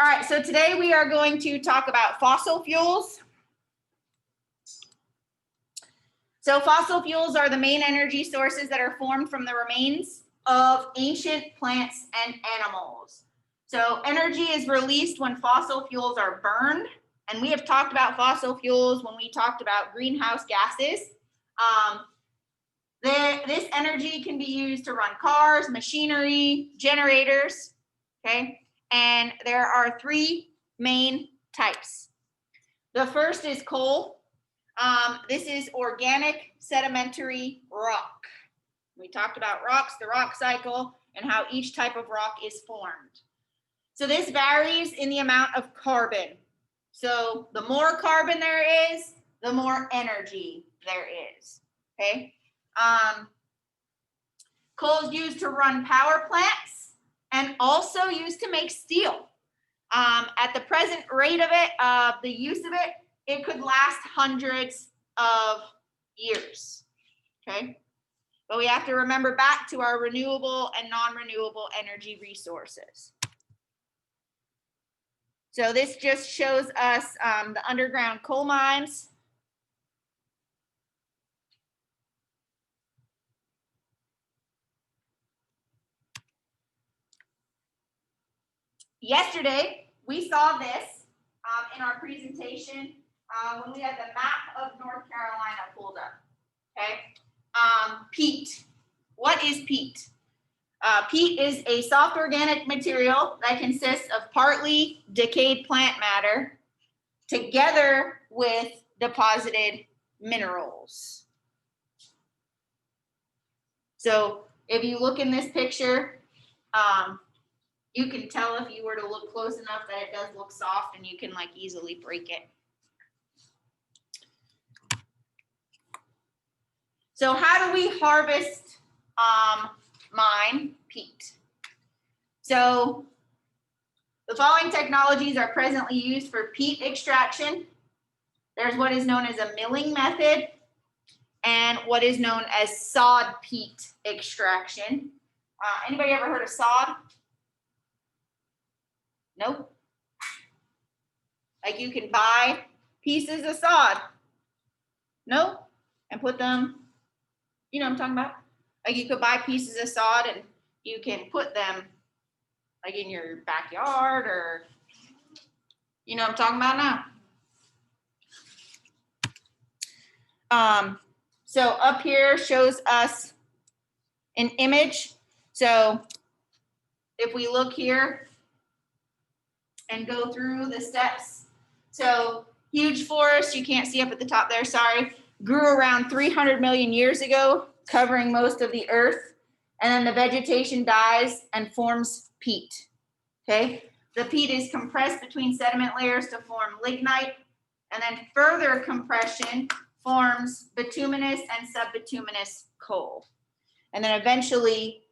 All right, so today we are going to talk about fossil fuels. So fossil fuels are the main energy sources that are formed from the remains of ancient plants and animals. So energy is released when fossil fuels are burned, and we have talked about fossil fuels when we talked about greenhouse gases. This energy can be used to run cars, machinery, generators, okay? And there are three main types. The first is coal. This is organic sedimentary rock. We talked about rocks, the rock cycle, and how each type of rock is formed. So this varies in the amount of carbon. So the more carbon there is, the more energy there is, okay? Coal is used to run power plants and also used to make steel. At the present rate of it, the use of it, it could last hundreds of years, okay? But we have to remember back to our renewable and non-renewable energy resources. So this just shows us the underground coal mines. Yesterday, we saw this in our presentation when we had the map of North Carolina pulled up, okay? Peat. What is peat? Peat is a soft organic material that consists of partly decayed plant matter together with deposited minerals. So if you look in this picture, you can tell if you were to look close enough that it does look soft and you can like easily break it. So how do we harvest mine peat? So the following technologies are presently used for peat extraction. There's what is known as a milling method and what is known as sod peat extraction. Anybody ever heard of sod? Nope. Like you can buy pieces of sod. Nope. And put them, you know what I'm talking about? Like you could buy pieces of sod and you can put them like in your backyard or, you know what I'm talking about now. So up here shows us an image. So if we look here and go through the steps. So huge forest, you can't see up at the top there, sorry, grew around 300 million years ago, covering most of the earth. And then the vegetation dies and forms peat, okay? The peat is compressed between sediment layers to form lignite, and then further compression forms bituminous and subbituminous coal. And then eventually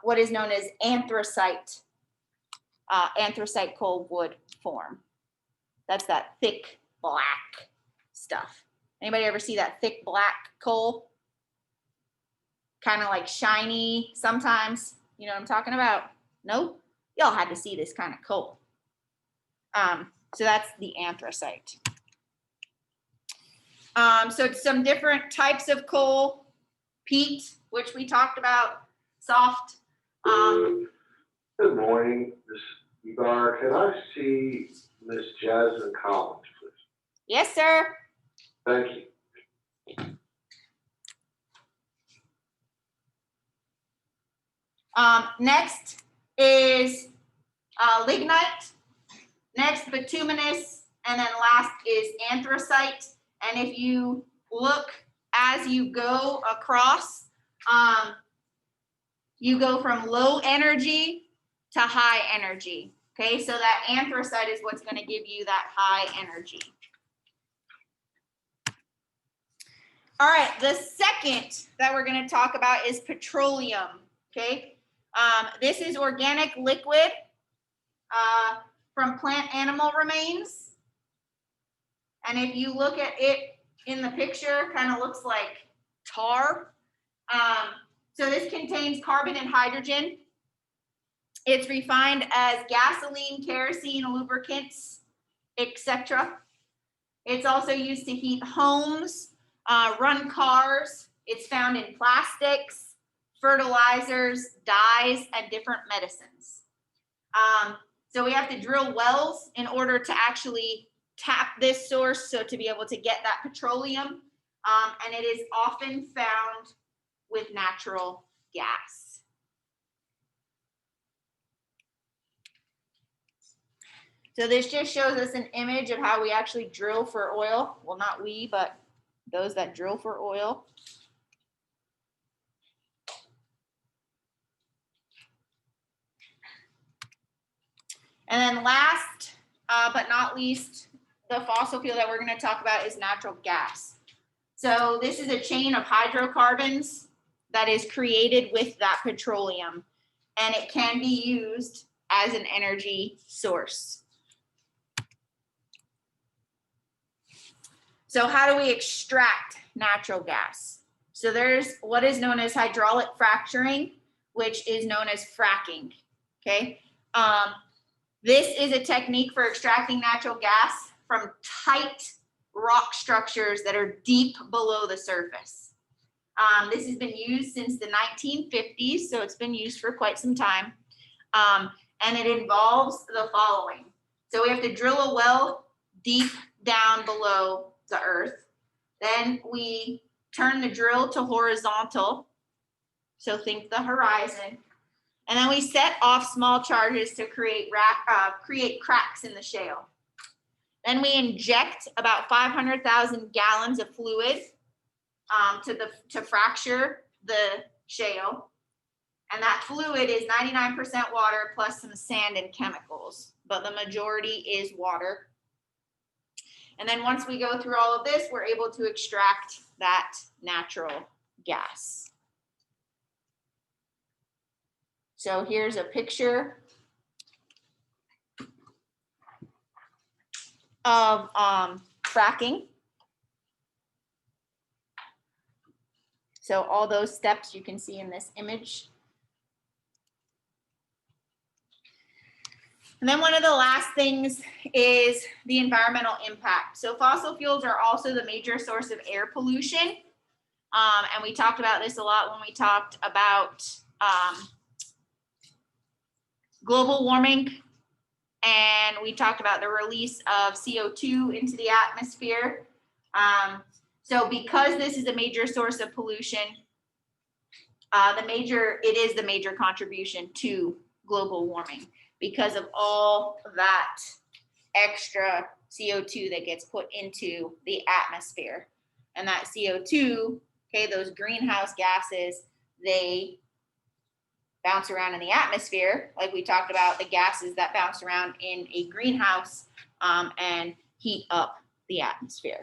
what is known as anthracite coal would form. That's that thick black stuff. Anybody ever see that thick black coal? Kind of like shiny sometimes. You know what I'm talking about? Nope. Y'all had to see this kind of coal. So that's the anthracite. So some different types of coal. Peat, which we talked about, soft. Good morning, Ms. Ibar. Can I see Miss Jasmine Collins, please? Yes, sir. Thank you. Next is lignite. Next, bituminous, and then last is anthracite. And if you look as you go across, you go from low energy to high energy. Okay, so that anthracite is what's going to give you that high energy. All right, the second that we're going to talk about is petroleum. Okay, this is organic liquid from plant animal remains. And if you look at it in the picture, kind of looks like tar. So this contains carbon and hydrogen. It's refined as gasoline, kerosene, lubricants, etc. It's also used to heat homes, run cars. It's found in plastics, fertilizers, dyes, and different medicines. So we have to drill wells in order to actually tap this source, so to be able to get that petroleum. And it is often found with natural gas. So this just shows us an image of how we actually drill for oil. Well, not we, but those that drill for oil. And then last but not least, the fossil fuel that we're going to talk about is natural gas. So this is a chain of hydrocarbons that is created with that petroleum, and it can be used as an energy source. So how do we extract natural gas? So there's what is known as hydraulic fracturing, which is known as fracking. Okay. This is a technique for extracting natural gas from tight rock structures that are deep below the surface. This has been used since the 1950s, so it's been used for quite some time. And it involves the following. So we have to drill a well deep down below the earth. Then we turn the drill to horizontal. So think the horizon. And then we set off small charges to create cracks in the shale. Then we inject about 500,000 gallons of fluid to fracture the shale. And that fluid is 99% water plus some sand and chemicals, but the majority is water. And then once we go through all of this, we're able to extract that natural gas. So here's a picture of fracking. So all those steps you can see in this image. And then one of the last things is the environmental impact. So fossil fuels are also the major source of air pollution. And we talked about this a lot when we talked about global warming. And we talked about the release of CO2 into the atmosphere. So because this is a major source of pollution, it is the major contribution to global warming, because of all that extra CO2 that gets put into the atmosphere. And that CO2, okay, those greenhouse gases, they bounce around in the atmosphere, like we talked about the gases that bounce around in a greenhouse and heat up the atmosphere.